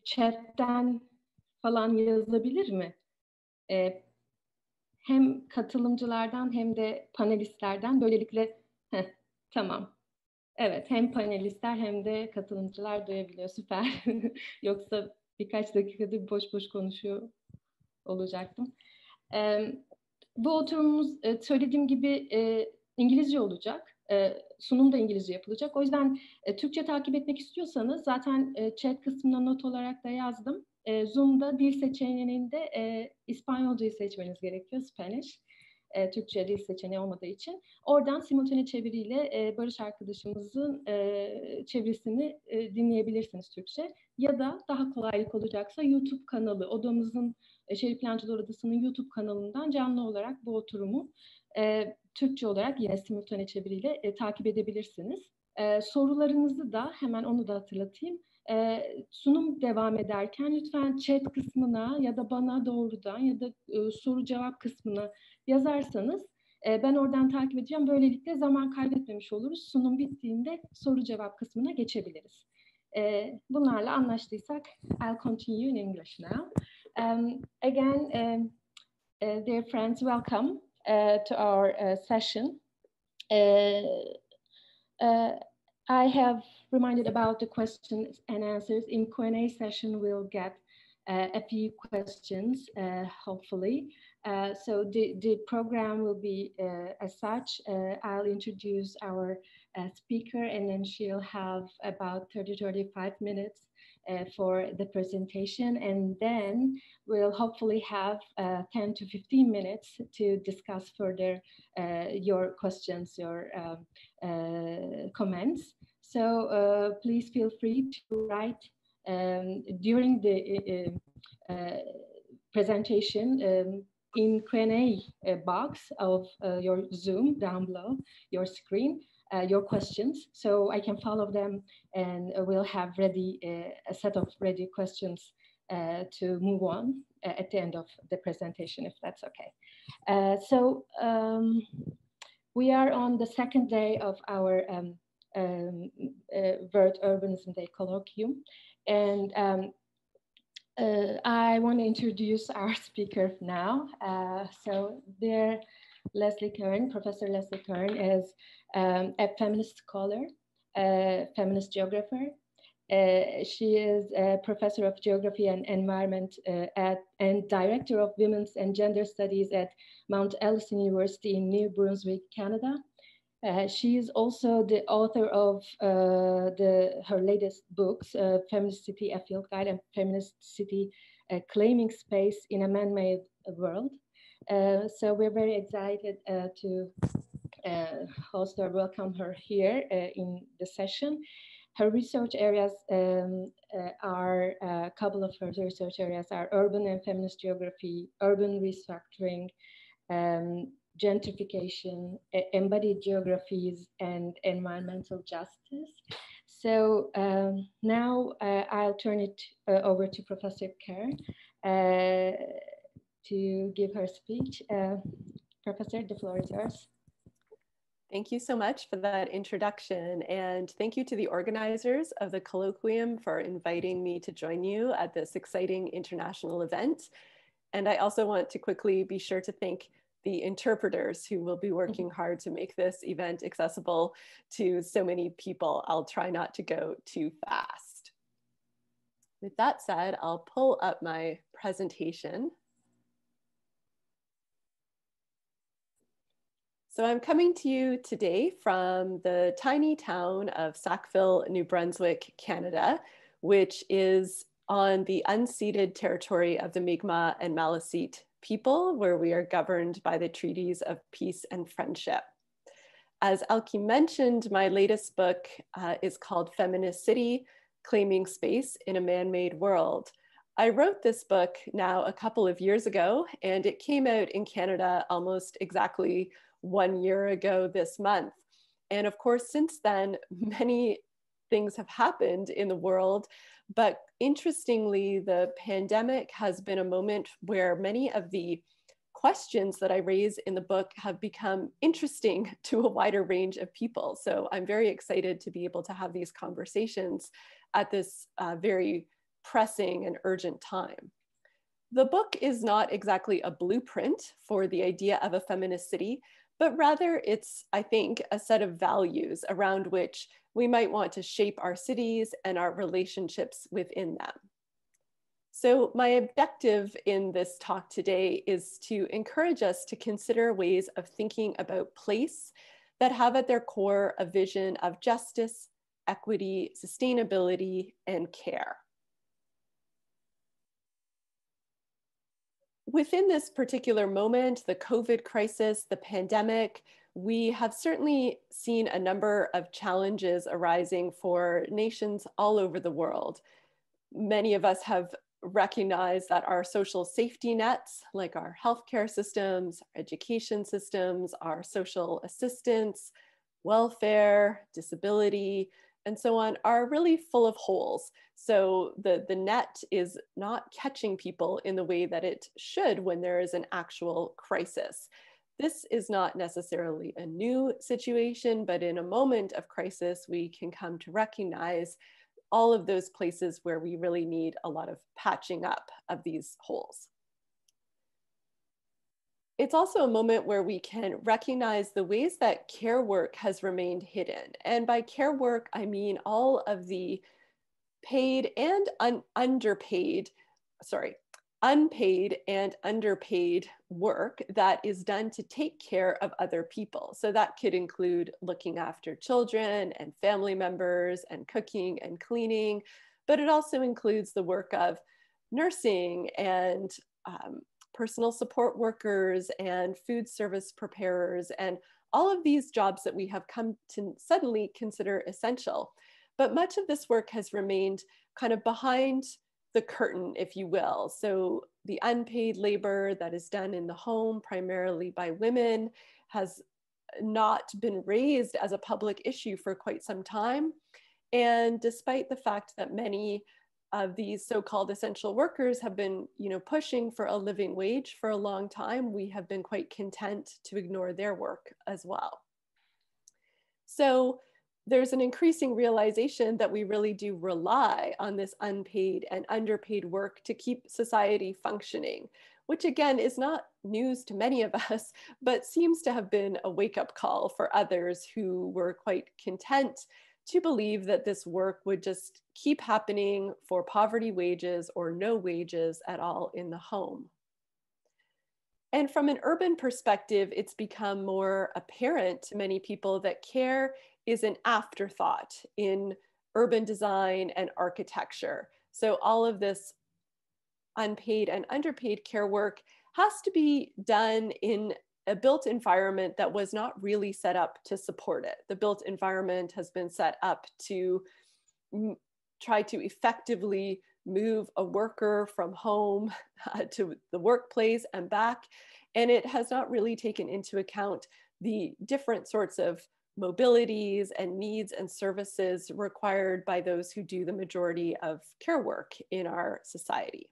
Chat'ten falan yazabilir mi? Hem katılımcılardan hem de panelistlerden. Böylelikle tamam. Evet, hem panelistler hem de katılımcılar duyabiliyor. Süper. Yoksa birkaç dakikadır boş boş konuşuyor olacaktım. Bu oturumumuz söylediğim gibi İngilizce olacak. Sunum da İngilizce yapılacak. O yüzden Türkçe takip etmek istiyorsanız zaten chat kısmına not olarak da yazdım. Zoom'da dil seçeneğinde İspanyolcayı seçmeniz gerekiyor, Spanish. Türkçe dil seçeneği olmadığı için. Oradan simultane çeviriyle Barış arkadaşımızın çevirisini dinleyebilirsiniz Türkçe. Ya da daha kolaylık olacaksa YouTube kanalı, odamızın Şehir Plancılar Odası'nın YouTube kanalından canlı olarak bu oturumu Türkçe olarak yine simultane çeviriyle takip edebilirsiniz. Sorularınızı da hemen onu da hatırlatayım. Sunum devam ederken lütfen chat kısmına ya da bana doğrudan ya da soru cevap kısmına yazarsanız ben oradan takip edeceğim. Böylelikle zaman kaybetmemiş oluruz. Sunum bittiğinde soru cevap kısmına geçebiliriz. Bunlarla anlaştıysak I'll continue in English now. Again, dear friends, welcome to our session. I have reminded about the questions and answers. In Q&A session, we'll get a few questions, hopefully. So the program will be as such. I'll introduce our speaker, and then she'll have about 30-35 minutes for the presentation, and then we'll hopefully have 10 to 15 minutes to discuss further your questions, your comments. So please feel free to write during the presentation in Q&A box of your Zoom down below your screen, your questions, so I can follow them, and we'll have ready a set of ready questions to move on at the end of the presentation, if that's okay. So we are on the second day of our World Urbanism Day colloquium, and I want to introduce our speaker now. So there, Leslie Kern, Professor Leslie Kern is a feminist scholar, a feminist geographer. She is a professor of geography and environment and director of women's and gender studies at Mount Allison University in New Brunswick, Canada. She is also the author of her latest books, Feminist City, A Field Guide, and Feminist City, Claiming Space in a Man-Made World. So we're very excited to host or welcome her here in the session. Her research areas are, a couple of her research areas are urban and feminist geography, urban restructuring, gentrification, embodied geographies, and environmental justice. So now I'll turn it over to Professor Kern to give her speech. Professor, the floor is yours. Thank you so much for that introduction, and thank you to the organizers of the colloquium for inviting me to join you at this exciting international event. And I also want to quickly be sure to thank the interpreters who will be working hard to make this event accessible to so many people. I'll try not to go too fast. With that said, I'll pull up my presentation. So I'm coming to you today from the tiny town of Sackville, New Brunswick, Canada, which is on the unceded territory of the Mi'kmaq and Maliseet people, where we are governed by the treaties of peace and friendship. As Alkym mentioned, my latest book is called Feminist City, Claiming Space in a Man-Made World. I wrote this book now a couple of years ago, and it came out in Canada almost exactly 1 year ago this month. And of course, since then, many things have happened in the world. But interestingly, the pandemic has been a moment where many of the questions that I raise in the book have become interesting to a wider range of people. So I'm very excited to be able to have these conversations at this very pressing and urgent time. The book is not exactly a blueprint for the idea of a feminist city, but rather it's, I think, a set of values around which we might want to shape our cities and our relationships within them. So my objective in this talk today is to encourage us to consider ways of thinking about place that have at their core a vision of justice, equity, sustainability, and care. Within this particular moment, the COVID crisis, the pandemic, we have certainly seen a number of challenges arising for nations all over the world. Many of us have recognized that our social safety nets, like our healthcare systems, our education systems, our social assistance, welfare, disability, and so on, are really full of holes. So the net is not catching people in the way that it should when there is an actual crisis. This is not necessarily a new situation, but in a moment of crisis, we can come to recognize all of those places where we really need a lot of patching up of these holes. It's also a moment where we can recognize the ways that care work has remained hidden. And by care work, I mean all of the paid and unpaid and underpaid work that is done to take care of other people. So that could include looking after children and family members and cooking and cleaning, but it also includes the work of nursing and personal support workers and food service preparers and all of these jobs that we have come to suddenly consider essential. But much of this work has remained kind of behind the curtain, if you will. So the unpaid labor that is done in the home, primarily by women, has not been raised as a public issue for quite some time. And despite the fact that many of these so-called essential workers have been, pushing for a living wage for a long time, we have been quite content to ignore their work as well. So there's an increasing realization that we really do rely on this unpaid and underpaid work to keep society functioning, which again is not news to many of us, but seems to have been a wake-up call for others who were quite content to believe that this work would just keep happening for poverty wages or no wages at all in the home. And from an urban perspective, it's become more apparent to many people that care is an afterthought in urban design and architecture. So all of this unpaid and underpaid care work has to be done in a built environment that was not really set up to support it. The built environment has been set up to try to effectively move a worker from home to the workplace and back. And it has not really taken into account the different sorts of mobilities and needs and services required by those who do the majority of care work in our society.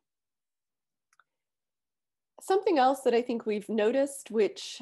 Something else that I think we've noticed, which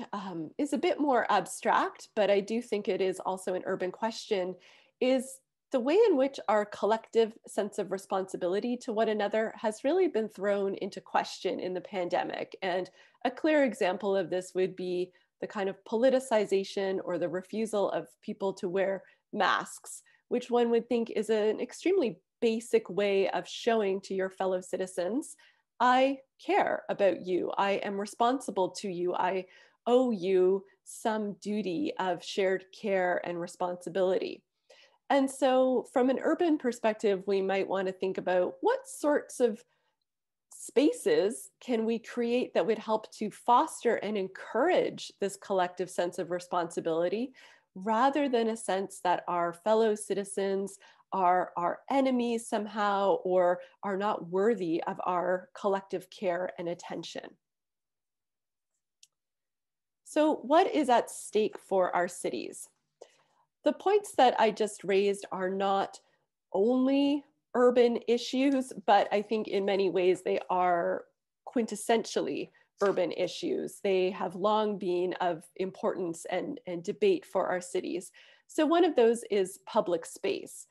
is a bit more abstract, but I do think it is also an urban question, is the way in which our collective sense of responsibility to one another has really been thrown into question in the pandemic. And a clear example of this would be the kind of politicization or the refusal of people to wear masks, which one would think is an extremely basic way of showing to your fellow citizens, I care about you, I am responsible to you, I owe you some duty of shared care and responsibility. And so from an urban perspective, we might want to think about what sorts of spaces can we create that would help to foster and encourage this collective sense of responsibility, rather than a sense that our fellow citizens are our enemies somehow or are not worthy of our collective care and attention. So what is at stake for our cities? The points that I just raised are not only urban issues, but I think in many ways they are quintessentially urban issues. They have long been of importance and debate for our cities. So one of those is public space.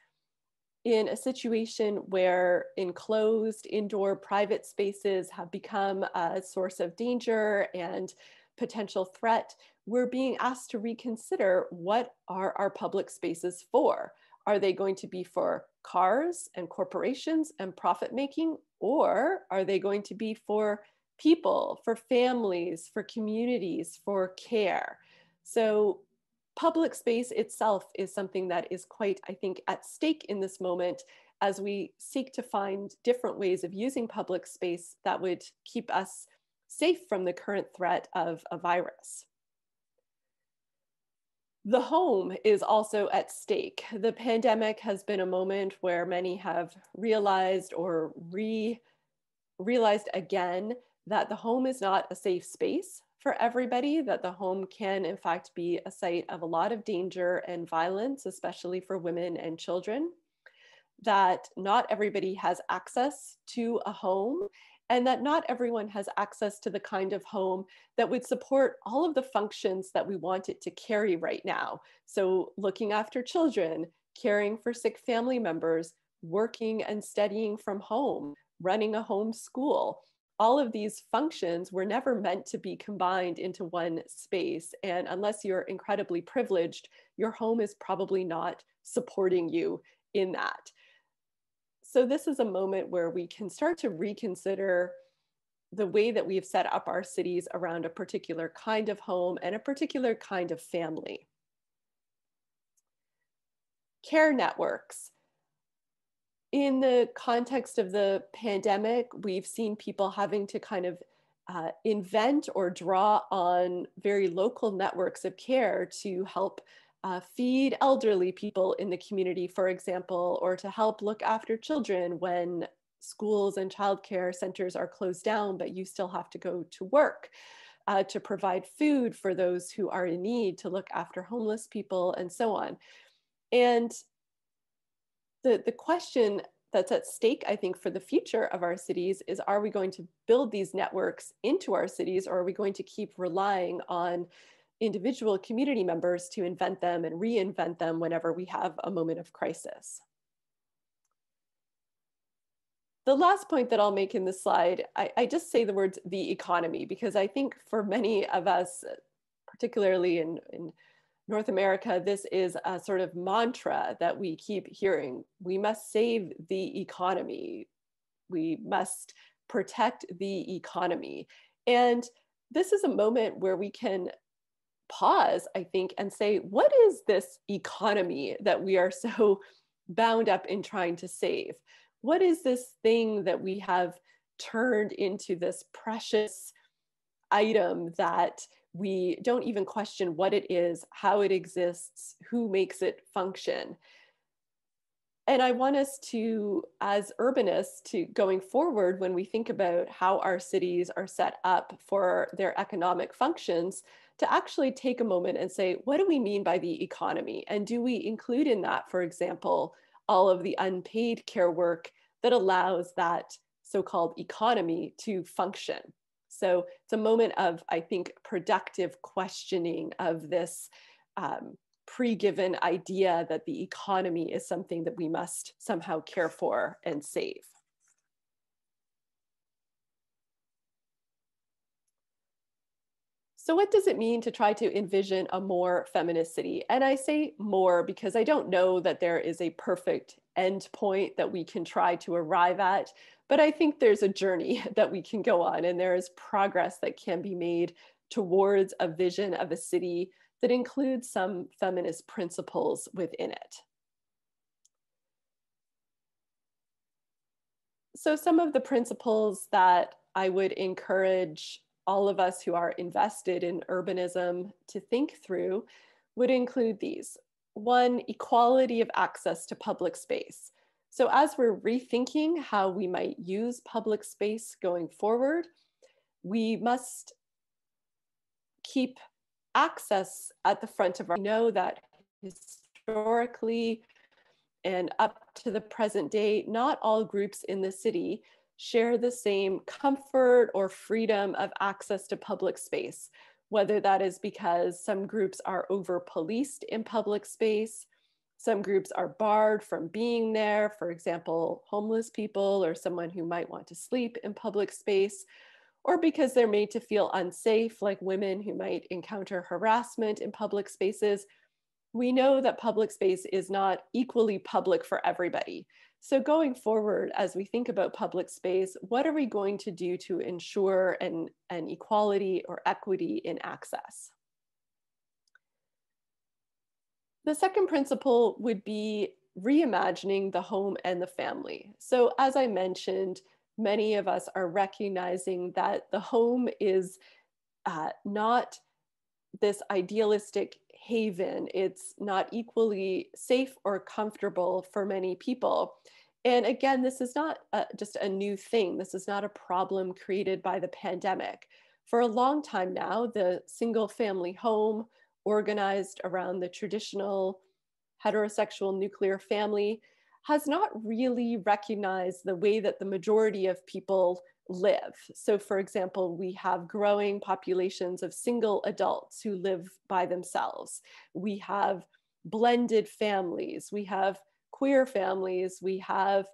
in a situation where enclosed indoor private spaces have become a source of danger and potential threat, we're being asked to reconsider, what are our public spaces for? Are they going to be for cars and corporations and profit making, or are they going to be for people, for families, for communities, for care? So public space itself is something that is quite, I think, at stake in this moment as we seek to find different ways of using public space that would keep us safe from the current threat of a virus. The home is also at stake. The pandemic has been a moment where many have realized or realized again that the home is not a safe space for everybody, that the home can in fact be a site of a lot of danger and violence, especially for women and children, that not everybody has access to a home, and that not everyone has access to the kind of home that would support all of the functions that we want it to carry right now. So looking after children, caring for sick family members, working and studying from home, running a home school. All of these functions were never meant to be combined into one space. And unless you're incredibly privileged, your home is probably not supporting you in that. So this is a moment where we can start to reconsider the way that we've set up our cities around a particular kind of home and a particular kind of family. Care networks. In the context of the pandemic, we've seen people having to kind of invent or draw on very local networks of care to help feed elderly people in the community, for example, or to help look after children when schools and childcare centers are closed down, but you still have to go to work, to provide food for those who are in need, to look after homeless people, and so on. And the question that's at stake, I think, for the future of our cities is, are we going to build these networks into our cities, or are we going to keep relying on individual community members to invent them and reinvent them whenever we have a moment of crisis? The last point that I'll make in this slide, I just say the words the economy, because I think for many of us, particularly in North America, this is a sort of mantra that we keep hearing. We must save the economy. We must protect the economy. And this is a moment where we can pause, I think, and say, what is this economy that we are so bound up in trying to save? What is this thing that we have turned into this precious item that we don't even question what it is, how it exists, who makes it function? And I want us to, as urbanists, to going forward, when we think about how our cities are set up for their economic functions, to actually take a moment and say, what do we mean by the economy? And do we include in that, for example, all of the unpaid care work that allows that so-called economy to function? So it's a moment of, I think, productive questioning of this pre-given idea that the economy is something that we must somehow care for and save. So what does it mean to try to envision a more feminist city? And I say more because I don't know that there is a perfect end point that we can try to arrive at, but I think there's a journey that we can go on, and there is progress that can be made towards a vision of a city that includes some feminist principles within it. So some of the principles that I would encourage all of us who are invested in urbanism to think through would include these. One, equality of access to public space. So as we're rethinking how we might use public space going forward, we must keep access at the front of our. We know that historically and up to the present day, not all groups in the city share the same comfort or freedom of access to public space, whether that is because some groups are over-policed in public space, Some groups are barred from being there, for example, homeless people or someone who might want to sleep in public space, or because they're made to feel unsafe, like women who might encounter harassment in public spaces. We know that public space is not equally public for everybody. So going forward, as we think about public space, what are we going to do to ensure an equality or equity in access? The second principle would be reimagining the home and the family. So as I mentioned, many of us are recognizing that the home is not this idealistic haven. It's not equally safe or comfortable for many people. And again, this is not just a new thing. This is not a problem created by the pandemic. For a long time now, the single family home, organized around the traditional heterosexual nuclear family, has not really recognized the way that the majority of people live. So for example, we have growing populations of single adults who live by themselves. We have blended families. We have queer families. We have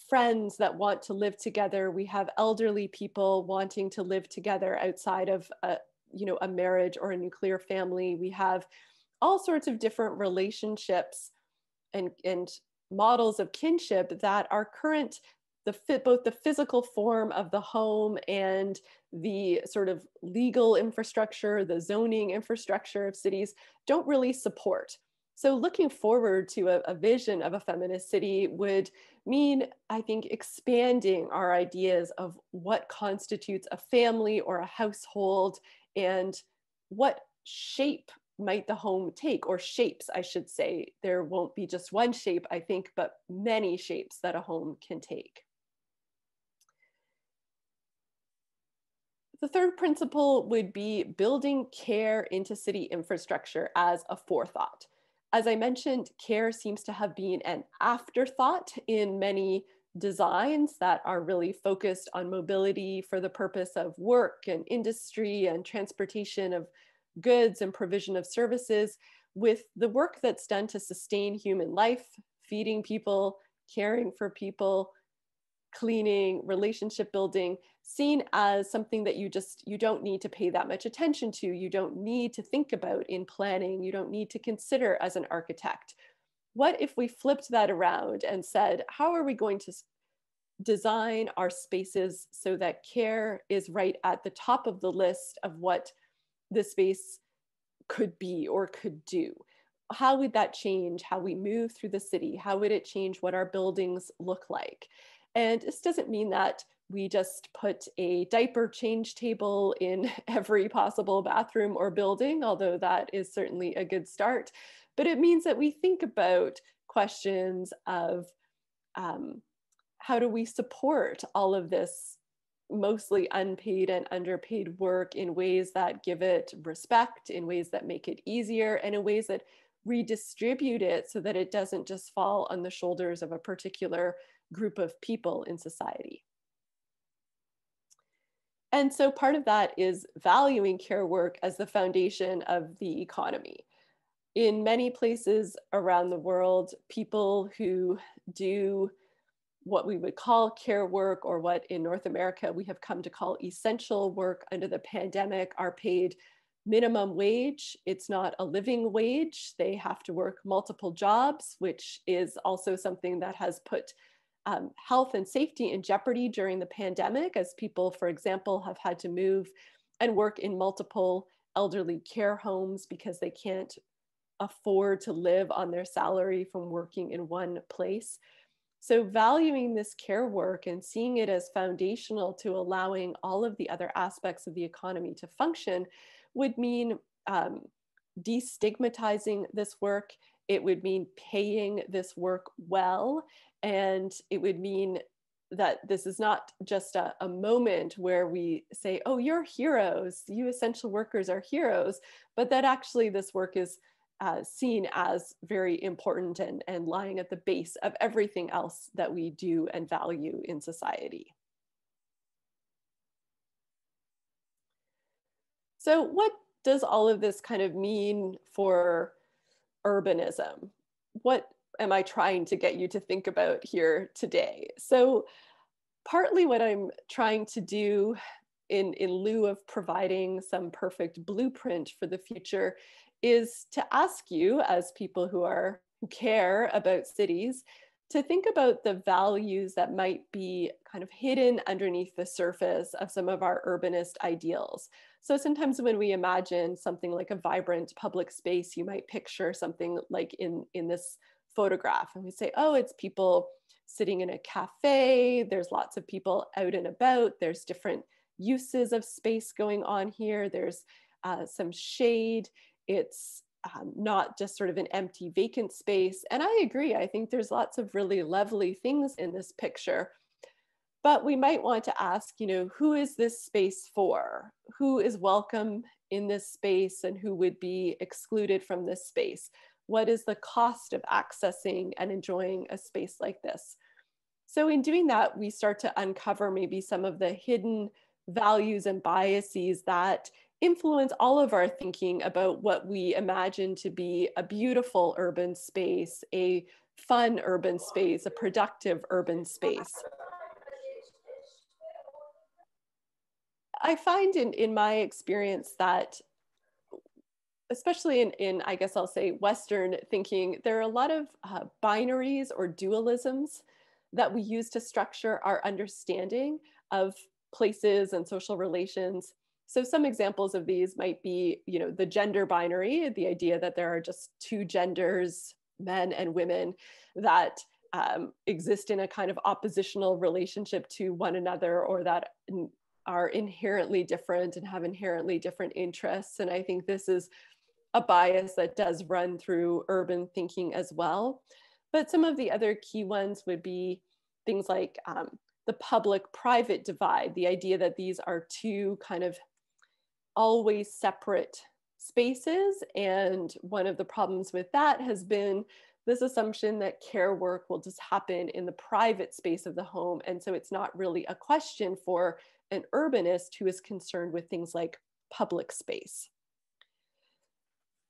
friends that want to live together. We have elderly people wanting to live together outside of a marriage or a nuclear family. We have all sorts of different relationships and models of kinship that are current. Both the physical form of the home and the sort of legal infrastructure, the zoning infrastructure of cities don't really support. So looking forward to a vision of a feminist city would mean, I think, expanding our ideas of what constitutes a family or a household and what shape might the home take, or shapes, I should say. There won't be just one shape, I think, but many shapes that a home can take. The third principle would be building care into city infrastructure as a forethought. As I mentioned, care seems to have been an afterthought in many designs that are really focused on mobility for the purpose of work and industry and transportation of goods and provision of services, with the work that's done to sustain human life, feeding people, caring for people, cleaning, relationship building, seen as something that you don't need to pay that much attention to. You don't need to think about in planning. You don't need to consider as an architect. What if we flipped that around and said, how are we going to design our spaces so that care is right at the top of the list of what the space could be or could do? How would that change how we move through the city? How would it change what our buildings look like? And this doesn't mean that we just put a diaper change table in every possible bathroom or building, although that is certainly a good start. But it means that we think about questions of how do we support all of this mostly unpaid and underpaid work in ways that give it respect, in ways that make it easier, and in ways that redistribute it so that it doesn't just fall on the shoulders of a particular group of people in society. And so part of that is valuing care work as the foundation of the economy. In many places around the world, people who do what we would call care work, or what in North America we have come to call essential work under the pandemic, are paid minimum wage. It's not a living wage. They have to work multiple jobs, which is also something that has put health and safety in jeopardy during the pandemic, as people, for example, have had to move and work in multiple elderly care homes because they can't afford to live on their salary from working in one place. So valuing this care work and seeing it as foundational to allowing all of the other aspects of the economy to function would mean destigmatizing this work. It would mean paying this work well. And it would mean that this is not just a moment where we say, oh, you're heroes, you essential workers are heroes, but that actually this work is seen as very important and lying at the base of everything else that we do and value in society. So what does all of this kind of mean for urbanism? What am I trying to get you to think about here today? So partly what I'm trying to do in lieu of providing some perfect blueprint for the future is to ask you, as people who care about cities, to think about the values that might be kind of hidden underneath the surface of some of our urbanist ideals. So sometimes when we imagine something like a vibrant public space, you might picture something like in this photograph, and we say, oh, it's people sitting in a cafe, there's lots of people out and about, there's different uses of space going on here, there's some shade, it's not just sort of an empty vacant space. And I agree, I think there's lots of really lovely things in this picture. But we might want to ask, who is this space for? Who is welcome in this space and who would be excluded from this space? What is the cost of accessing and enjoying a space like this? So in doing that, we start to uncover maybe some of the hidden values and biases that influence all of our thinking about what we imagine to be a beautiful urban space, a fun urban space, a productive urban space. I find in my experience that, especially in I guess I'll say Western thinking, there are a lot of binaries or dualisms that we use to structure our understanding of places and social relations. So some examples of these might be, the gender binary, the idea that there are just two genders, men and women, that exist in a kind of oppositional relationship to one another, or that are inherently different and have inherently different interests. And I think this is a bias that does run through urban thinking as well. But some of the other key ones would be things like the public-private divide, the idea that these are two kind of always separate spaces. And one of the problems with that has been this assumption that care work will just happen in the private space of the home. And so it's not really a question for an urbanist who is concerned with things like public space.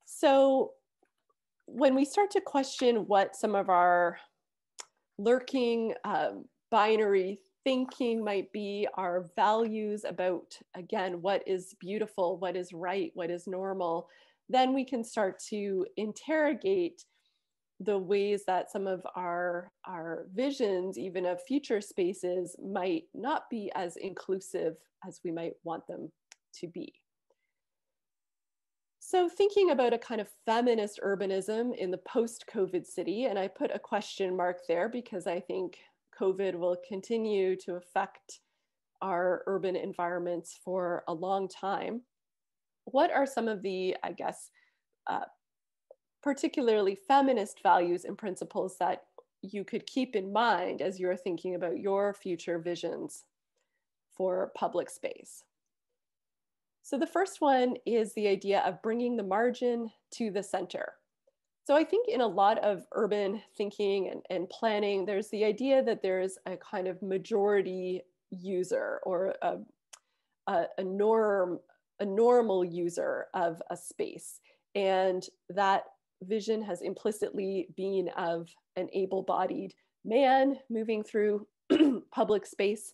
So when we start to question what some of our lurking binary thinking might be, our values about, again, what is beautiful, what is right, what is normal, then we can start to interrogate the ways that some of our visions, even of future spaces, might not be as inclusive as we might want them to be. So thinking about a kind of feminist urbanism in the post-COVID city, and I put a question mark there because I think COVID will continue to affect our urban environments for a long time. What are some of the, I guess, particularly feminist values and principles that you could keep in mind as you're thinking about your future visions for public space? So the first one is the idea of bringing the margin to the center. So I think in a lot of urban thinking and planning, there's the idea that there's a kind of majority user or a normal user of a space. And that vision has implicitly been of an able-bodied man moving through public space.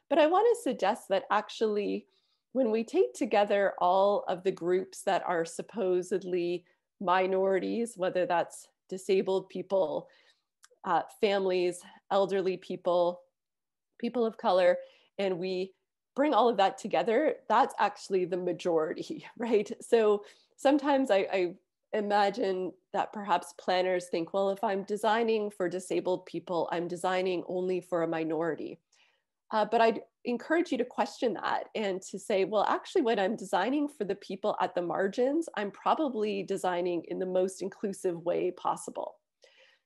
But I want to suggest that actually, when we take together all of the groups that are supposedly minorities, whether that's disabled people, families, elderly people, people of color, and we bring all of that together, that's actually the majority, right? So sometimes I imagine that perhaps planners think, well, if I'm designing for disabled people, I'm designing only for a minority. But I'd encourage you to question that and to say, well, actually, when I'm designing for the people at the margins, I'm probably designing in the most inclusive way possible.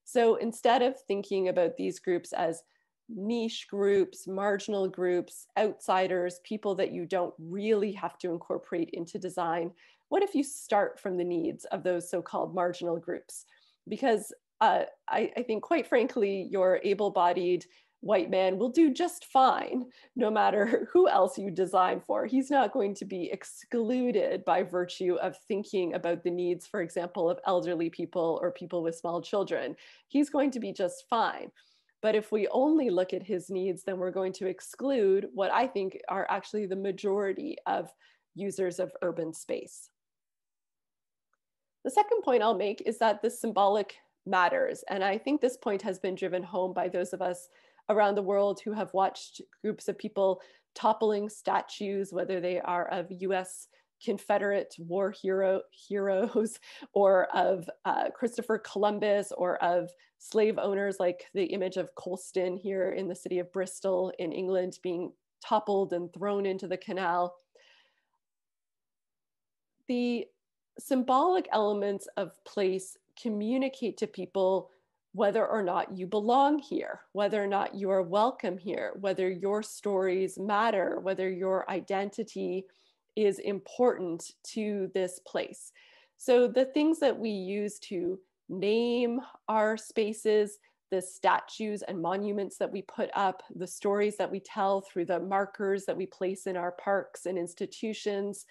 So instead of thinking about these groups as niche groups, marginal groups, outsiders, people that you don't really have to incorporate into design, what if you start from the needs of those so-called marginal groups? Because I think, quite frankly, your able-bodied white man will do just fine, no matter who else you design for. He's not going to be excluded by virtue of thinking about the needs, for example, of elderly people or people with small children. He's going to be just fine. But if we only look at his needs, then we're going to exclude what I think are actually the majority of users of urban space. The second point I'll make is that the symbolic matters. And I think this point has been driven home by those of us around the world who have watched groups of people toppling statues, whether they are of US Confederate war heroes or of Christopher Columbus or of slave owners, like the image of Colston here in the city of Bristol in England being toppled and thrown into the canal. The symbolic elements of place communicate to people whether or not you belong here, whether or not you are welcome here, whether your stories matter, whether your identity is important to this place. So the things that we use to name our spaces, the statues and monuments that we put up, the stories that we tell through the markers that we place in our parks and institutions,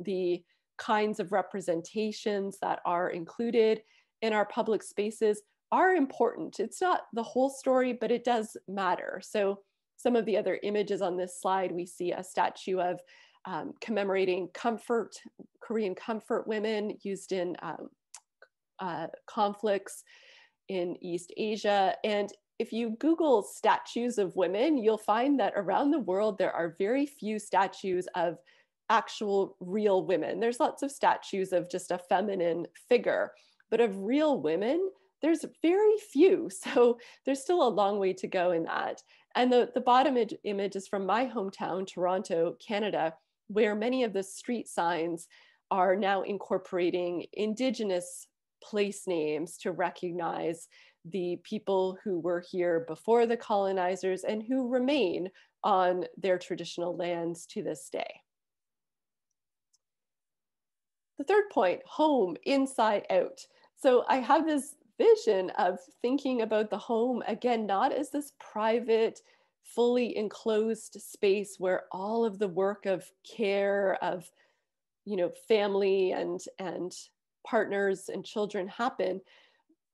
the kinds of representations that are included in our public spaces are important. It's not the whole story, but it does matter. So some of the other images on this slide, we see a statue of commemorating comfort, Korean comfort women used in conflicts in East Asia. And if you Google statues of women, you'll find that around the world, there are very few statues of actual real women. There's lots of statues of just a feminine figure, but of real women, there's very few. So there's still a long way to go in that. And the bottom image is from my hometown, Toronto, Canada, where many of the street signs are now incorporating Indigenous place names to recognize the people who were here before the colonizers and who remain on their traditional lands to this day. The third point, home, inside out. So I have this vision of thinking about the home, again, not as this private, fully enclosed space where all of the work of care of, family and partners and children happen.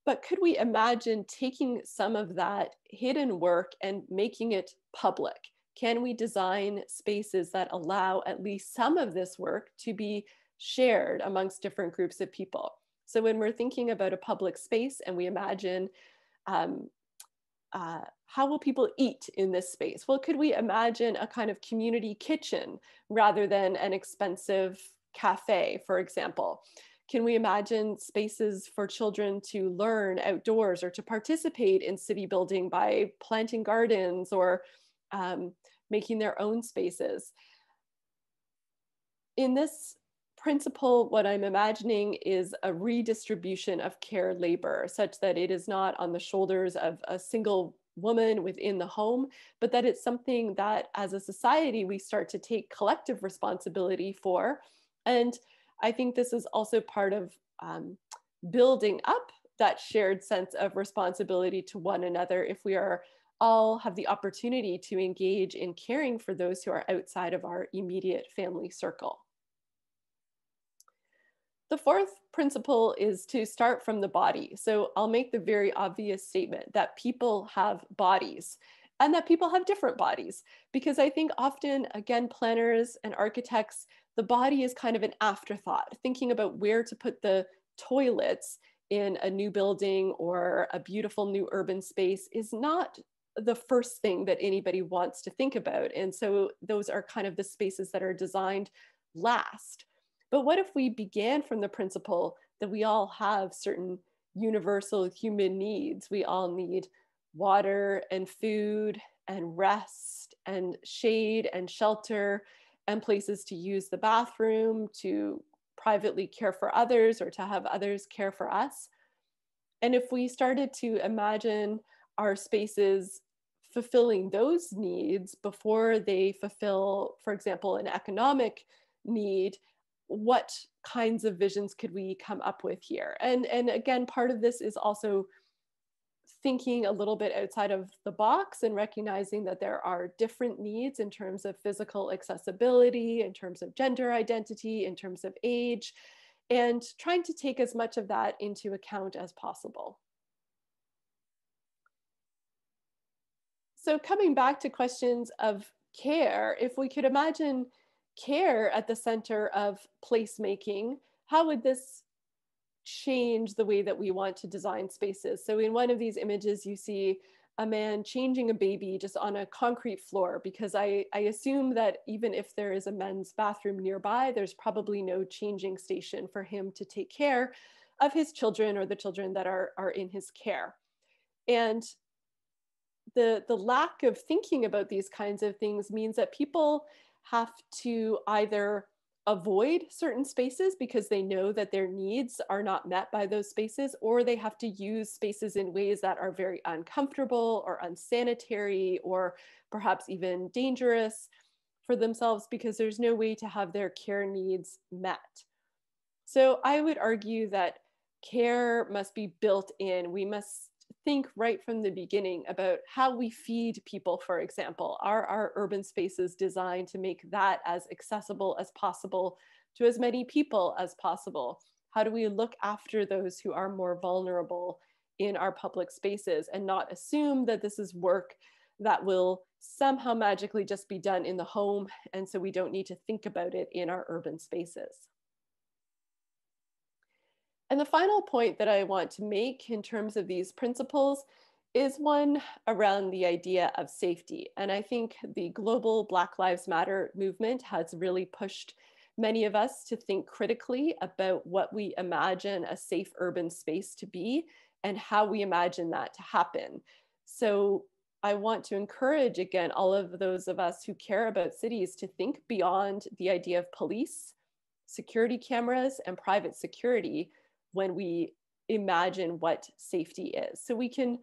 But could we imagine taking some of that hidden work and making it public? Can we design spaces that allow at least some of this work to be shared amongst different groups of people? So when we're thinking about a public space and we imagine how will people eat in this space? Well, could we imagine a kind of community kitchen rather than an expensive cafe, for example? Can we imagine spaces for children to learn outdoors or to participate in city building by planting gardens or making their own spaces? In this principle, what I'm imagining is a redistribution of care labor such that it is not on the shoulders of a single woman within the home, but that it's something that as a society, we start to take collective responsibility for. And I think this is also part of building up that shared sense of responsibility to one another if we are all have the opportunity to engage in caring for those who are outside of our immediate family circle. The fourth principle is to start from the body. So I'll make the very obvious statement that people have bodies and that people have different bodies, because I think often, again, planners and architects, the body is kind of an afterthought. Thinking about where to put the toilets in a new building or a beautiful new urban space is not the first thing that anybody wants to think about. And so those are kind of the spaces that are designed last. But what if we began from the principle that we all have certain universal human needs? We all need water and food and rest and shade and shelter and places to use the bathroom, to privately care for others or to have others care for us. And if we started to imagine our spaces fulfilling those needs before they fulfill, for example, an economic need, what kinds of visions could we come up with here? And again, part of this is also thinking a little bit outside of the box and recognizing that there are different needs in terms of physical accessibility, in terms of gender identity, in terms of age, and trying to take as much of that into account as possible. So coming back to questions of care, if we could imagine care at the center of placemaking, how would this change the way that we want to design spaces? So in one of these images, you see a man changing a baby just on a concrete floor, because I assume that even if there is a men's bathroom nearby, there's probably no changing station for him to take care of his children or the children that are in his care. And the lack of thinking about these kinds of things means that people have to either avoid certain spaces because they know that their needs are not met by those spaces, or they have to use spaces in ways that are very uncomfortable or unsanitary or perhaps even dangerous for themselves because there's no way to have their care needs met. So I would argue that care must be built in. We must think right from the beginning about how we feed people, for example. Are our urban spaces designed to make that as accessible as possible to as many people as possible? How do we look after those who are more vulnerable in our public spaces and not assume that this is work that will somehow magically just be done in the home, and so we don't need to think about it in our urban spaces? And the final point that I want to make in terms of these principles is one around the idea of safety. And I think the global Black Lives Matter movement has really pushed many of us to think critically about what we imagine a safe urban space to be and how we imagine that to happen. So I want to encourage, again, all of those of us who care about cities to think beyond the idea of police, security cameras, and private security when we imagine what safety is. So we can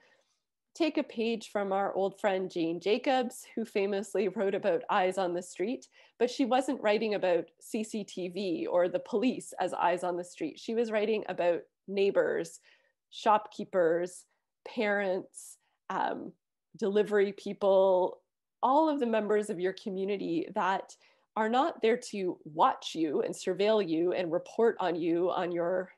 take a page from our old friend Jane Jacobs, who famously wrote about eyes on the street, but she wasn't writing about CCTV or the police as eyes on the street. She was writing about neighbors, shopkeepers, parents, delivery people, all of the members of your community that are not there to watch you and surveil you and report on you on your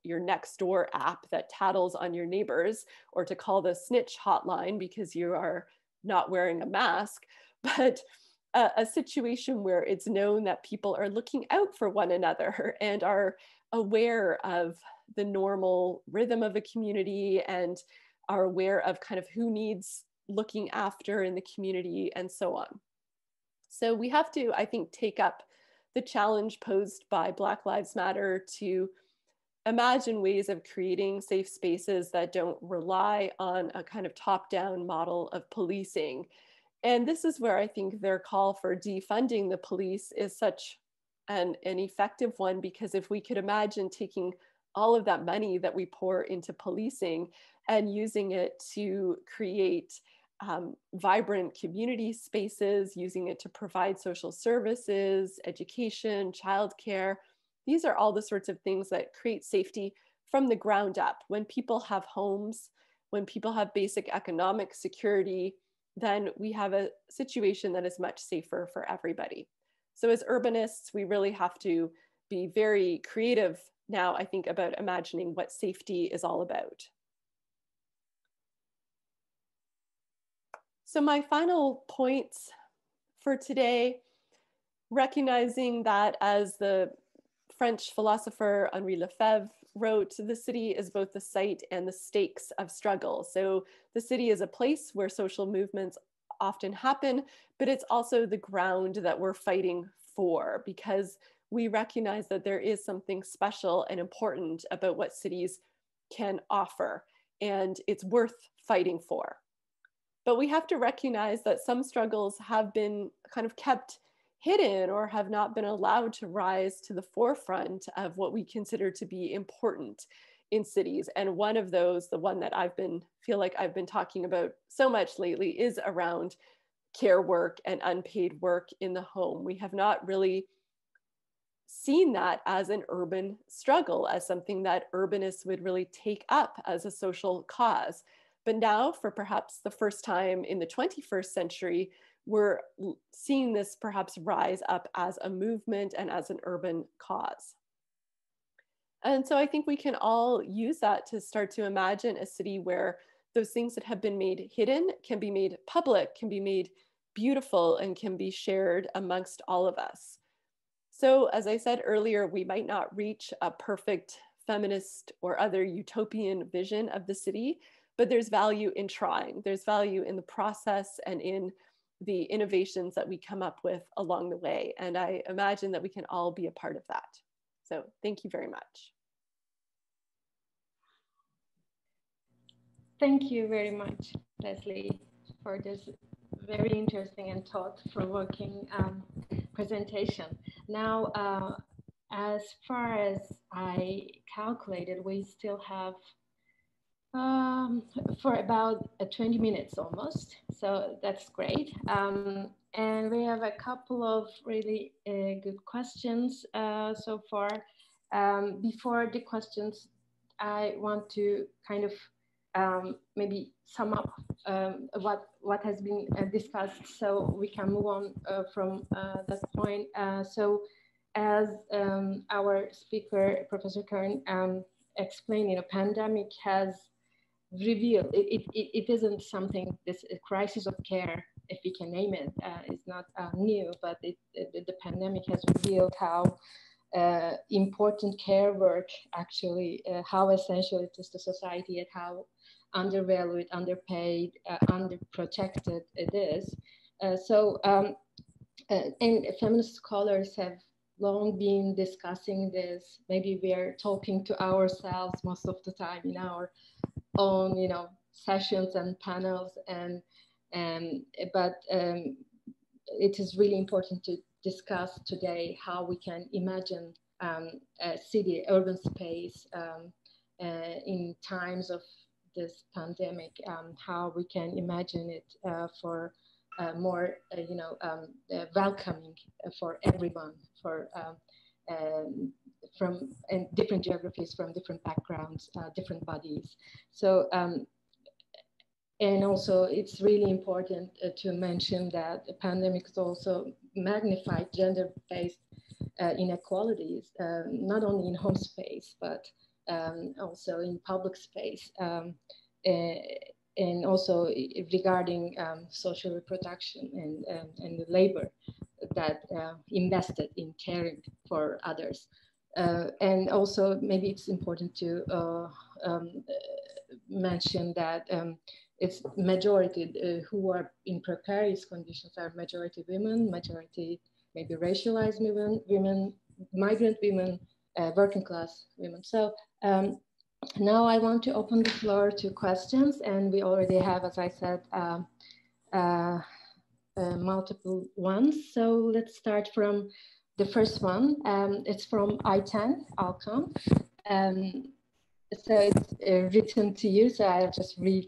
next door app that tattles on your neighbors, or to call the snitch hotline because you are not wearing a mask, but a situation where it's known that people are looking out for one another and are aware of the normal rhythm of a community and are aware of kind of who needs looking after in the community and so on. So we have to, I think, take up the challenge posed by Black Lives Matter to imagine ways of creating safe spaces that don't rely on a kind of top-down model of policing. And this is where I think their call for defunding the police is such an effective one, because if we could imagine taking all of that money that we pour into policing and using it to create vibrant community spaces, using it to provide social services, education, childcare. These are all the sorts of things that create safety from the ground up. When people have homes, when people have basic economic security, then we have a situation that is much safer for everybody. So as urbanists, we really have to be very creative now, I think, about imagining what safety is all about. So my final points for today, recognizing that, as the French philosopher Henri Lefebvre wrote, the city is both the site and the stakes of struggle. So the city is a place where social movements often happen, but it's also the ground that we're fighting for, because we recognize that there is something special and important about what cities can offer, and it's worth fighting for. But we have to recognize that some struggles have been kind of kept hidden or have not been allowed to rise to the forefront of what we consider to be important in cities. And one of those, the one that feel like I've been talking about so much lately, is around care work and unpaid work in the home. We have not really seen that as an urban struggle, as something that urbanists would really take up as a social cause. But now, for perhaps the first time in the 21st century, we're seeing this perhaps rise up as a movement and as an urban cause. And so I think we can all use that to start to imagine a city where those things that have been made hidden can be made public, can be made beautiful, and can be shared amongst all of us. So as I said earlier, we might not reach a perfect feminist or other utopian vision of the city, but there's value in trying. There's value in the process and in the innovations that we come up with along the way. And I imagine that we can all be a part of that. So thank you very much. Thank you very much, Leslie, for this very interesting and thought-provoking presentation. Now, as far as I calculated, we still have for about 20 minutes almost, so that's great. And we have a couple of really good questions so far. Before the questions, I want to kind of maybe sum up what has been discussed, so we can move on from that point. So as our speaker, Professor Kern, explained, pandemic has revealed, it isn't something, this crisis of care, if we can name it, is not new, but the pandemic has revealed how important care work actually, how essential it is to society, and how undervalued, underpaid, underprotected it is. And feminist scholars have long been discussing this. Maybe we are talking to ourselves most of the time in our own, sessions and panels, but it is really important to discuss today how we can imagine a city, urban space in times of this pandemic, how we can imagine it for more, welcoming for everyone, for from different geographies, from different backgrounds, different bodies. So, and also it's really important to mention that the pandemic has also magnified gender-based inequalities, not only in home space, but also in public space, and also regarding social reproduction and the labor that invested in caring for others. And also maybe it's important to mention that it's majority who are in precarious conditions are majority women, majority maybe racialized women, migrant women, working class women. So now I want to open the floor to questions, and we already have, as I said, multiple ones. So let's start from the first one. It's from I-10, Alkım. So it's written to you, so I'll just read.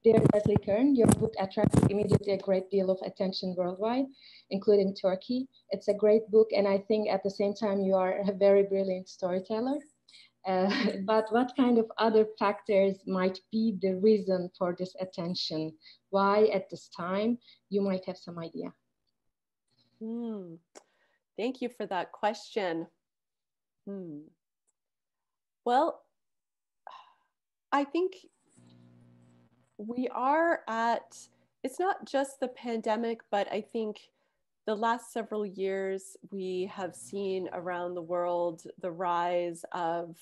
Dear Leslie Kern, your book attracted immediately a great deal of attention worldwide, including Turkey. It's a great book, and I think at the same time you are a very brilliant storyteller. But what kind of other factors might be the reason for this attention? Why at this time? You might have some idea. Thank you for that question. Well, I think we are at, it's not just the pandemic, but I think the last several years we have seen around the world the rise of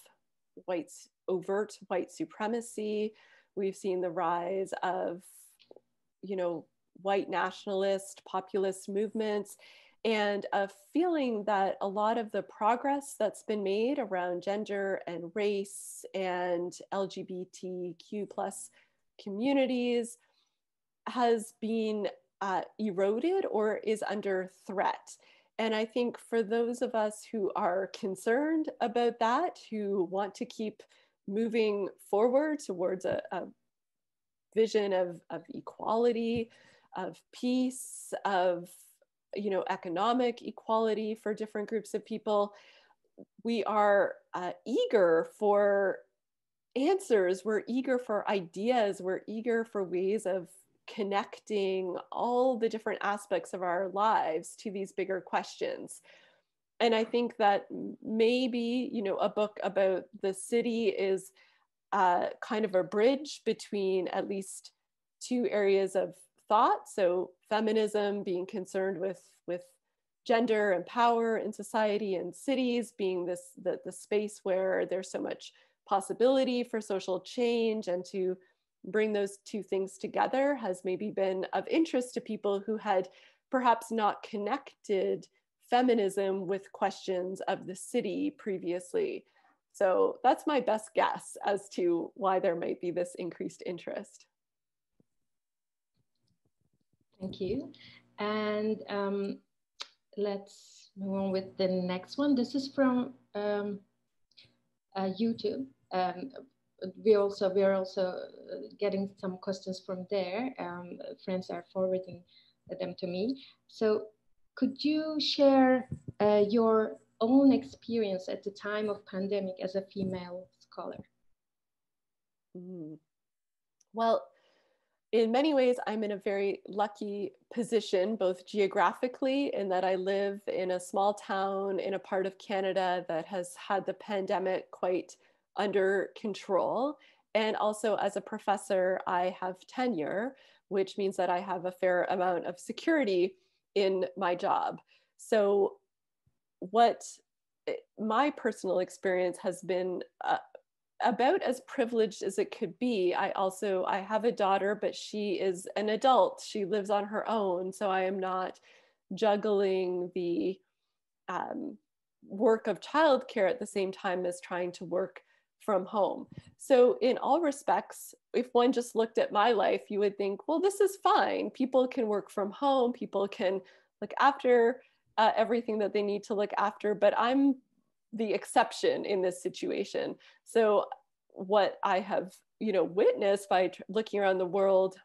overt white supremacy. We've seen the rise of, white nationalist, populist movements, and a feeling that a lot of the progress that's been made around gender and race and LGBTQ plus communities has been eroded or is under threat. And I think for those of us who are concerned about that, who want to keep moving forward towards a vision of equality, of peace, of economic equality for different groups of people, we are eager for answers. We're eager for ideas. We're eager for ways of connecting all the different aspects of our lives to these bigger questions. And I think that maybe, you know, a book about the city is kind of a bridge between at least two areas of thought. So feminism, being concerned with gender and power in society, and cities being the space where there's so much possibility for social change, and to bring those two things together has maybe been of interest to people who had perhaps not connected feminism with questions of the city previously. So that's my best guess as to why there might be this increased interest. Thank you. And let's move on with the next one. This is from YouTube. We are also getting some questions from there. Friends are forwarding them to me. So could you share your own experience at the time of pandemic as a female scholar? Well, in many ways, I'm in a very lucky position, both geographically, in that I live in a small town in a part of Canada that has had the pandemic quite under control. And also as a professor, I have tenure, which means that I have a fair amount of security in my job. So what my personal experience has been about as privileged as it could be. I have a daughter, but she is an adult. She lives on her own. So I am not juggling the work of childcare at the same time as trying to work from home. So in all respects, if one just looked at my life, you would think, well, this is fine. People can work from home. People can look after everything that they need to look after, but I'm the exception in this situation. So what I have, you know, witnessed by looking around the world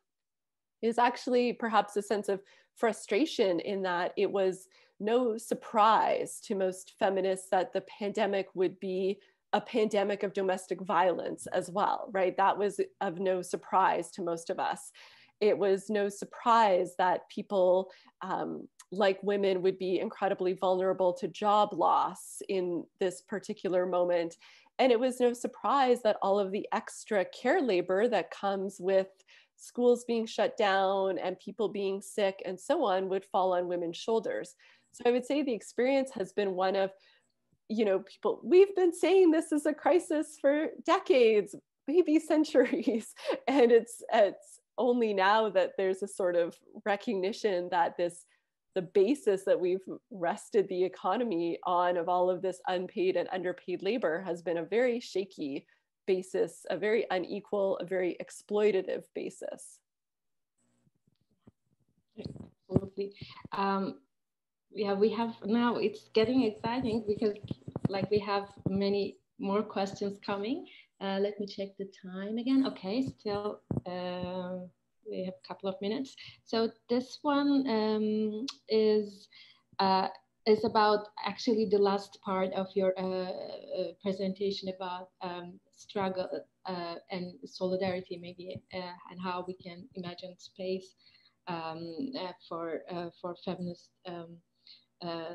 is actually perhaps a sense of frustration in that it was no surprise to most feminists that the pandemic would be a pandemic of domestic violence as well, right? That was of no surprise to most of us. It was no surprise that people like women would be incredibly vulnerable to job loss in this particular moment. And it was no surprise that all of the extra care labor that comes with schools being shut down and people being sick and so on would fall on women's shoulders. So I would say the experience has been one of, you know, people, we've been saying this is a crisis for decades, maybe centuries. And it's only now that there's a sort of recognition that the basis that we've rested the economy on of all of this unpaid and underpaid labor has been a very shaky basis, a very unequal, a very exploitative basis. Absolutely. Yeah, we have now, it's getting exciting because like we have many more questions coming. Let me check the time again. Okay, still we have a couple of minutes. So this one is about actually the last part of your presentation about struggle and solidarity, maybe, and how we can imagine space for feminist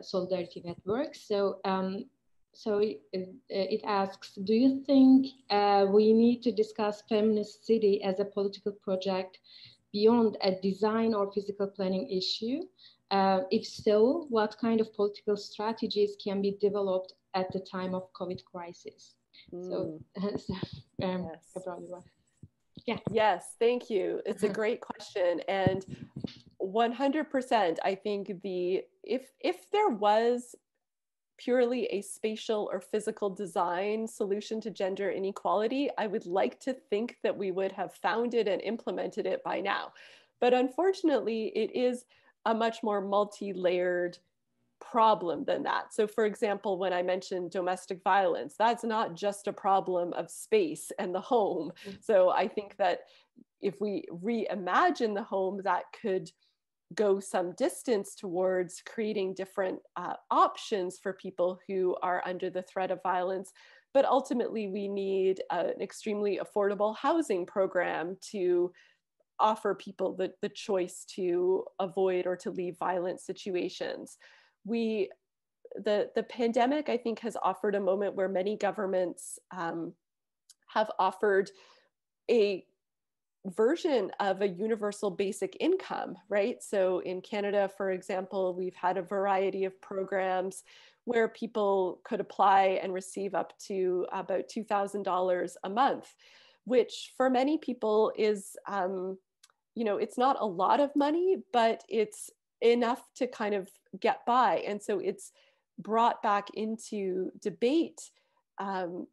solidarity networks. So it asks, do you think we need to discuss feminist city as a political project beyond a design or physical planning issue? If so, what kind of political strategies can be developed at the time of COVID crisis? So, yes. Yeah. Yes, thank you. It's a great question. And 100%, I think if there was purely a spatial or physical design solution to gender inequality, I would like to think that we would have found it and implemented it by now. But unfortunately, it is a much more multi-layered problem than that. So for example, when I mentioned domestic violence, that's not just a problem of space and the home. So I think that if we reimagine the home, that could go some distance towards creating different options for people who are under the threat of violence. but ultimately we need an extremely affordable housing program to offer people the choice to avoid or to leave violent situations. The pandemic, I think, has offered a moment where many governments have offered a version of a universal basic income, right? So in Canada, for example, we've had a variety of programs where people could apply and receive up to about $2,000 a month, which for many people is, it's not a lot of money, but it's enough to kind of get by. And so it's brought back into debate,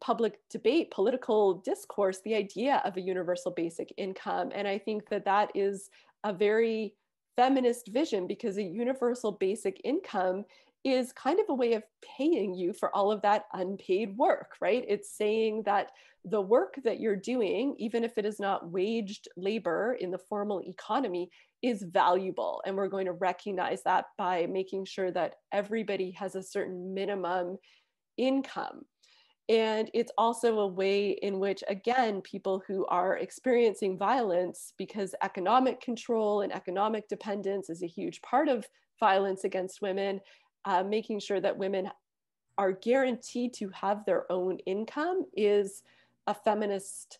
public debate, political discourse, the idea of a universal basic income. And I think that that is a very feminist vision, because a universal basic income is kind of a way of paying you for all of that unpaid work, right? It's saying that the work that you're doing, even if it is not waged labor in the formal economy, is valuable. And we're going to recognize that by making sure that everybody has a certain minimum income. And it's also a way in which, again, people who are experiencing violence, because economic control and economic dependence is a huge part of violence against women, making sure that women are guaranteed to have their own income is a feminist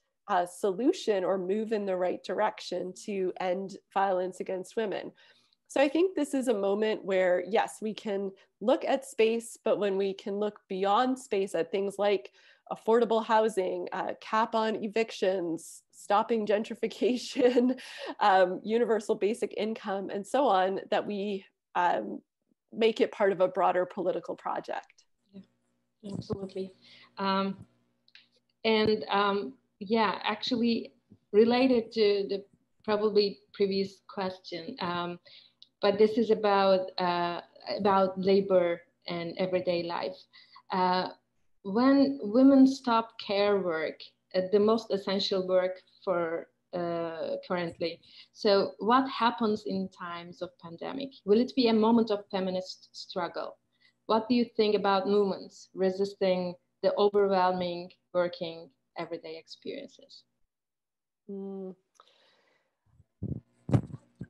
solution or move in the right direction to end violence against women. So I think this is a moment where, yes, we can look at space, but when we can look beyond space at things like affordable housing, cap on evictions, stopping gentrification, universal basic income, and so on, that we make it part of a broader political project. Yeah, absolutely. Yeah, actually related to the probably previous question, but this is about labor and everyday life. When women stop care work, the most essential work for currently. So what happens in times of pandemic? Will it be a moment of feminist struggle? What do you think about movements resisting the overwhelming working everyday experiences?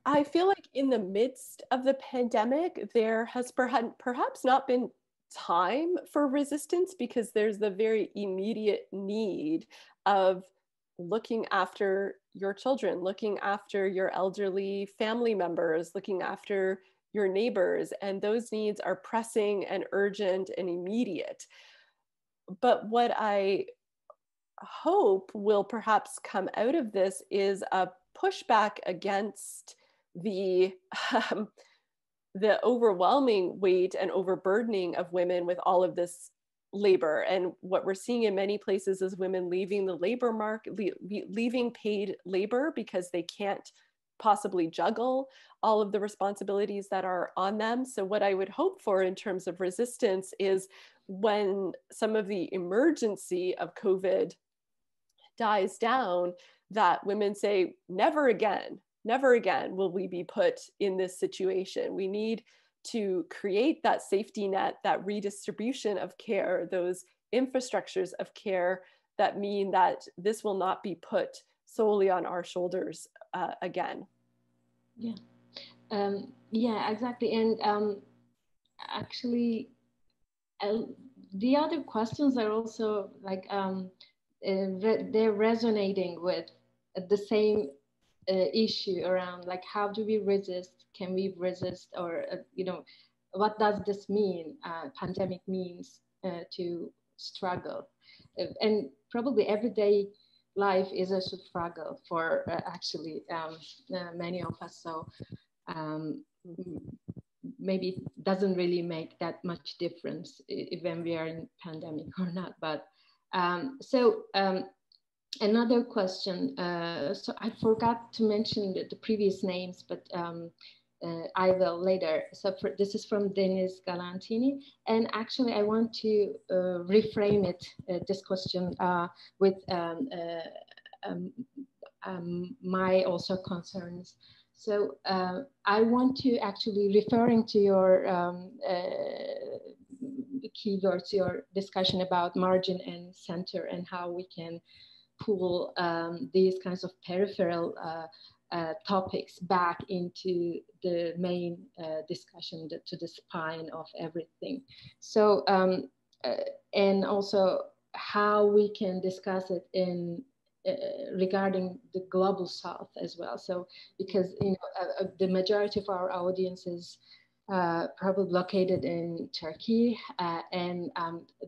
I feel like in the midst of the pandemic, there has perhaps not been time for resistance, because there's the very immediate need of looking after your children, looking after your elderly family members, looking after your neighbors, and those needs are pressing and urgent and immediate. But what I hope will perhaps come out of this is a pushback against the overwhelming weight and overburdening of women with all of this labor. And what we're seeing in many places is women leaving the labor market, leaving paid labor because they can't possibly juggle all of the responsibilities that are on them. So what I would hope for in terms of resistance is when some of the emergency of COVID dies down, that women say, never again will we be put in this situation. We need to create that safety net, that redistribution of care, those infrastructures of care that mean that this will not be put solely on our shoulders again. Yeah, yeah, exactly. And actually, the other questions are also like, they're resonating with the same issue around, like, how do we resist? Can we resist? Or, what does this mean? Pandemic means to struggle. And probably everyday life is a struggle for actually many of us. So maybe it doesn't really make that much difference when we are in pandemic or not. But another question. So I forgot to mention the previous names, but I will later. So this is from Deniz Galantini. And actually, I want to reframe it, this question, with my also concerns. So I want to actually referring to your keywords, your discussion about margin and center and how we can pull these kinds of peripheral topics back into the main discussion, to the spine of everything. So, and also how we can discuss it in regarding the global South as well. So, because the majority of our audience is probably located in Turkey, and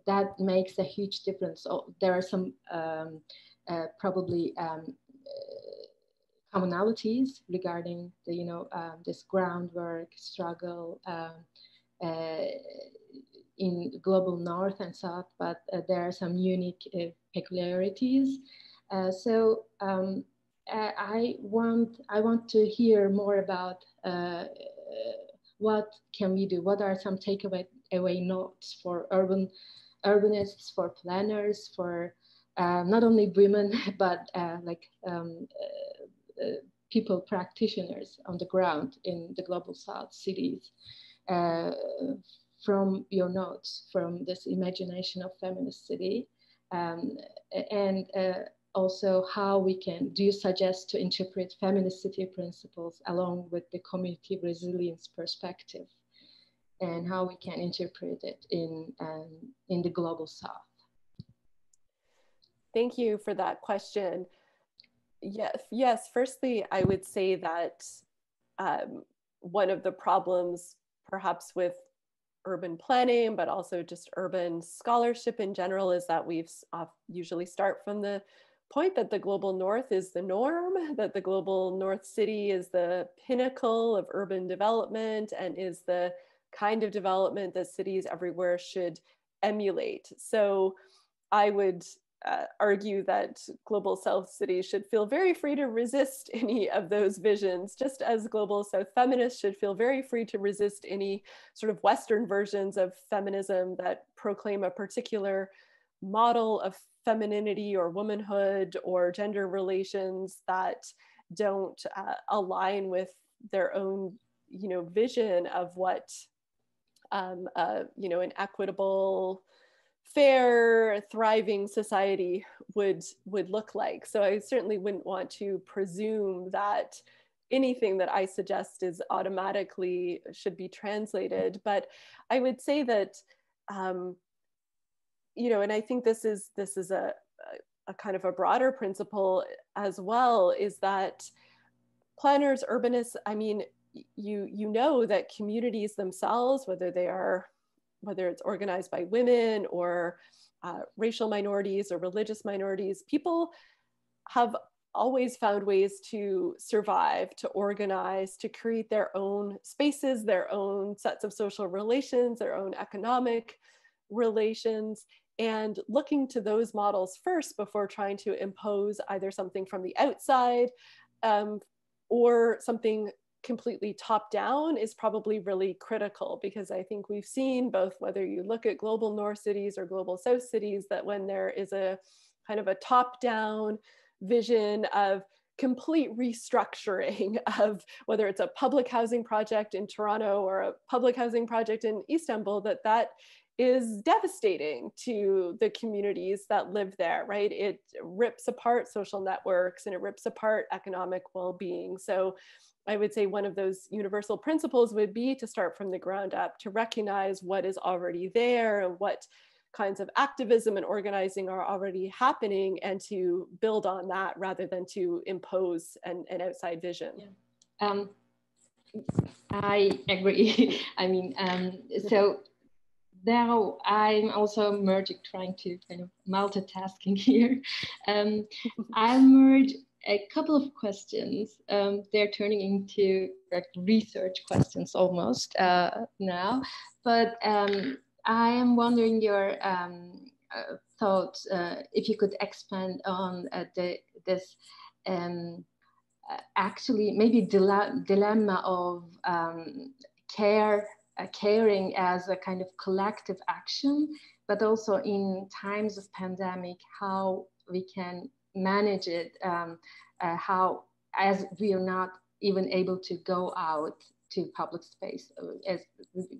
that makes a huge difference. So there are some probably commonalities regarding the this groundwork struggle in global North and South, but there are some unique peculiarities. So I want to hear more about what can we do? What are some takeaway notes for urbanists, for planners, for not only women, but people, practitioners on the ground in the global South cities, from your notes, from this imagination of feminist city, and also how we can, do you suggest to interpret feminist city principles along with the community resilience perspective, and how we can interpret it in the global South? Thank you for that question. Yes. Firstly, I would say that one of the problems perhaps with urban planning, but also just urban scholarship in general, is that we've usually start from the point that the global North is the norm, that the global North city is the pinnacle of urban development and is the kind of development that cities everywhere should emulate. So I would argue that global South cities should feel very free to resist any of those visions, just as global South feminists should feel very free to resist any sort of Western versions of feminism that proclaim a particular model of femininity or womanhood or gender relations that don't align with their own, vision of what, an equitable, fair, thriving society would look like. So I certainly wouldn't want to presume that anything that I suggest is automatically should be translated. But I would say that, and I think this is a kind of a broader principle as well, is that planners, urbanists, I mean, you know that communities themselves, whether it's organized by women or racial minorities or religious minorities, people have always found ways to survive, to organize, to create their own spaces, their own sets of social relations, their own economic relations, and looking to those models first before trying to impose either something from the outside or something completely top down is probably really critical, because I think we've seen, both whether you look at global North cities or global South cities, that when there is a kind of a top down vision of complete restructuring of whether it's a public housing project in Toronto or a public housing project in Istanbul, that is devastating to the communities that live there, right? It rips apart social networks and it rips apart economic well-being. So I would say one of those universal principles would be to start from the ground up, to recognize what is already there and what kinds of activism and organizing are already happening, and to build on that rather than to impose an outside vision. Yeah. I agree. I mean, so now I'm also trying to kind of multitasking here. I merge a couple of questions. They're turning into research questions almost now, but I am wondering your thoughts, if you could expand on this actually maybe dilemma of caring as a kind of collective action, but also in times of pandemic, how we can manage it, how, as we are not even able to go out to public space, as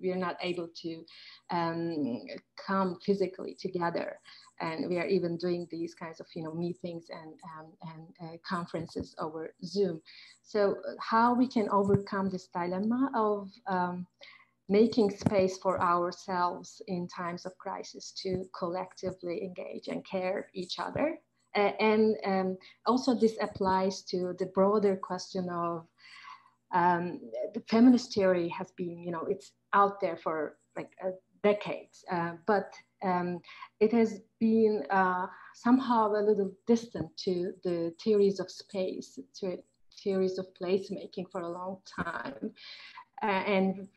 we are not able to come physically together. And we are even doing these kinds of, meetings and conferences over Zoom. So how we can overcome this dilemma of making space for ourselves in times of crisis to collectively engage and care each other. And also this applies to the broader question of the feminist theory has been, it's out there for like decades, but it has been somehow a little distant to the theories of space, to theories of placemaking for a long time. And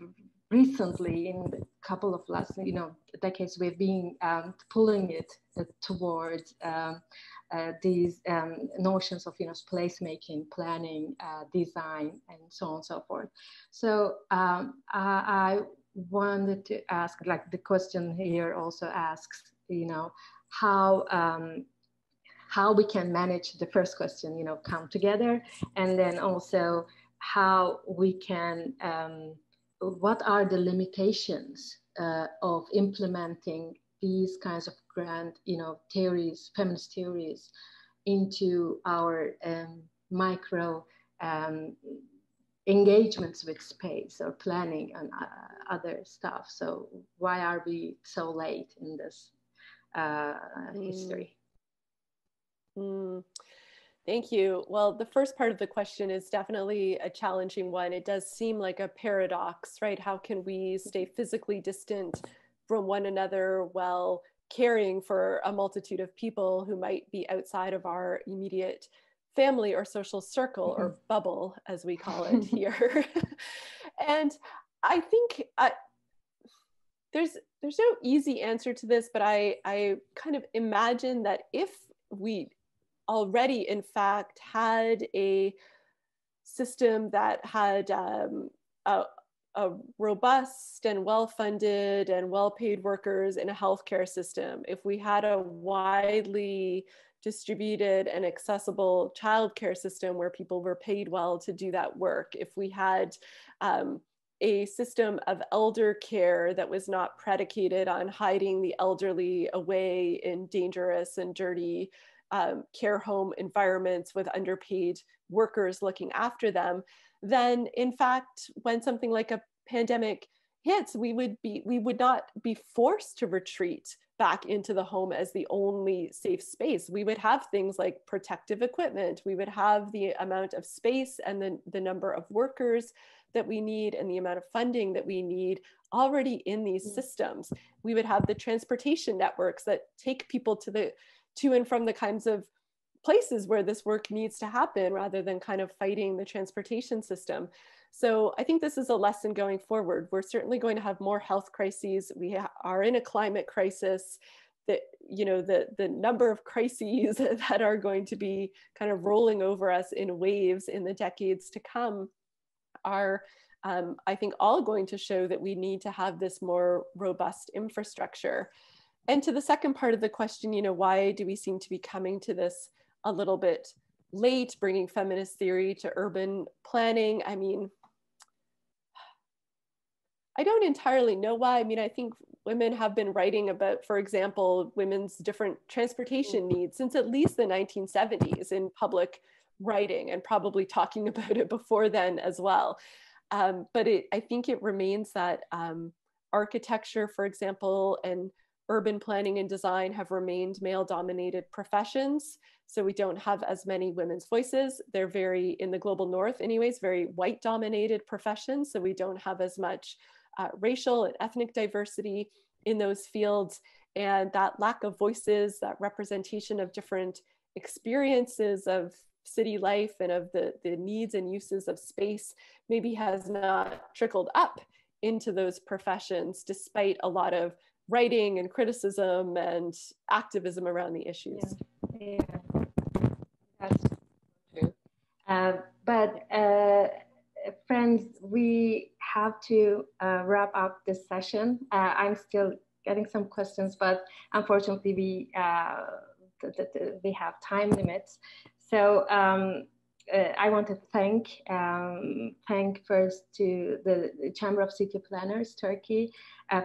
recently, in a couple of last, decades, we've been pulling it towards these notions of, placemaking, planning, design, and so on and so forth. So I wanted to ask, like the question here also asks, how we can manage the first question, come together, and then also how we can, what are the limitations of implementing these kinds of grand, theories, feminist theories, into our micro engagements with space or planning and other stuff. So why are we so late in this history? Thank you. Well, the first part of the question is definitely a challenging one. It does seem like a paradox, right? How can we stay physically distant from one another while caring for a multitude of people who might be outside of our immediate family or social circle, or bubble, as we call it here? And I think there's no easy answer to this, but I kind of imagine that if we already, in fact, had a system that had a robust and well-funded and well-paid workers in a healthcare system, if we had a widely distributed and accessible childcare system where people were paid well to do that work, if we had a system of elder care that was not predicated on hiding the elderly away in dangerous and dirty care home environments with underpaid workers looking after them, then in fact, when something like a pandemic hits, we would not be forced to retreat back into the home as the only safe space. We would have things like protective equipment. We would have the amount of space and the number of workers that we need and the amount of funding that we need already in these systems. We would have the transportation networks that take people to and from the kinds of places where this work needs to happen, rather than kind of fighting the transportation system. So I think this is a lesson going forward. We're certainly going to have more health crises. We are in a climate crisis. That, the number of crises that are going to be kind of rolling over us in waves in the decades to come are, I think, all going to show that we need to have this more robust infrastructure. And to the second part of the question, why do we seem to be coming to this a little bit late, bringing feminist theory to urban planning? I mean, I don't entirely know why. I mean, I think women have been writing about, for example, women's different transportation needs since at least the 1970s in public writing, and probably talking about it before then as well. But I think it remains that architecture, for example, and urban planning and design have remained male-dominated professions. So we don't have as many women's voices. They're very, in the global north anyways, very white-dominated professions. So we don't have as much racial and ethnic diversity in those fields. And that lack of voices, that representation of different experiences of city life and of the needs and uses of space maybe has not trickled up into those professions, despite a lot of writing and criticism and activism around the issues. Yeah, that's true. But friends, we have to wrap up this session. I'm still getting some questions, but unfortunately we have time limits. So I want to thank first to the Chamber of City Planners, Turkey,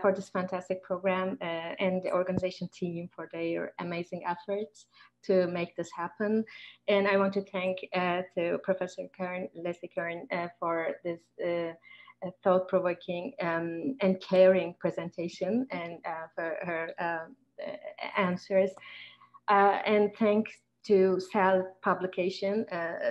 for this fantastic program and the organization team for their amazing efforts to make this happen. And I want to thank to Professor Kern, Leslie Kern, for this thought-provoking and caring presentation and for her answers. And thanks to Sal Publication,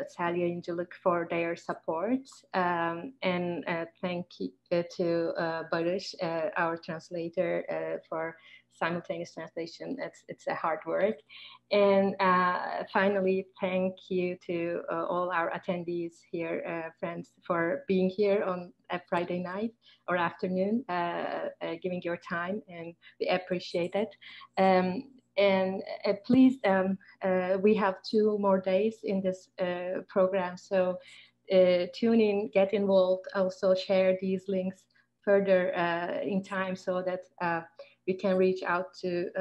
Sal Yayıncılık for their support. And thank you to Barış, our translator, for simultaneous translation. It's a hard work. And finally, thank you to all our attendees here, friends, for being here on a Friday night or afternoon, giving your time, and we appreciate it. And please, we have 2 more days in this program, so tune in, get involved, also share these links further in time so that we can reach out to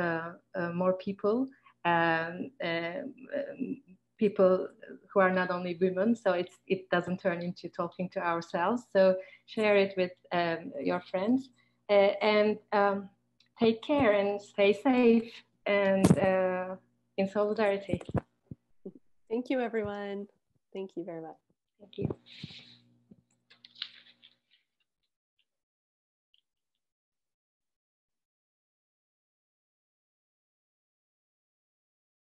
more people, people who are not only women, so it doesn't turn into talking to ourselves. So share it with your friends, and take care and stay safe and in solidarity. Thank you, everyone. Thank you very much. Thank you.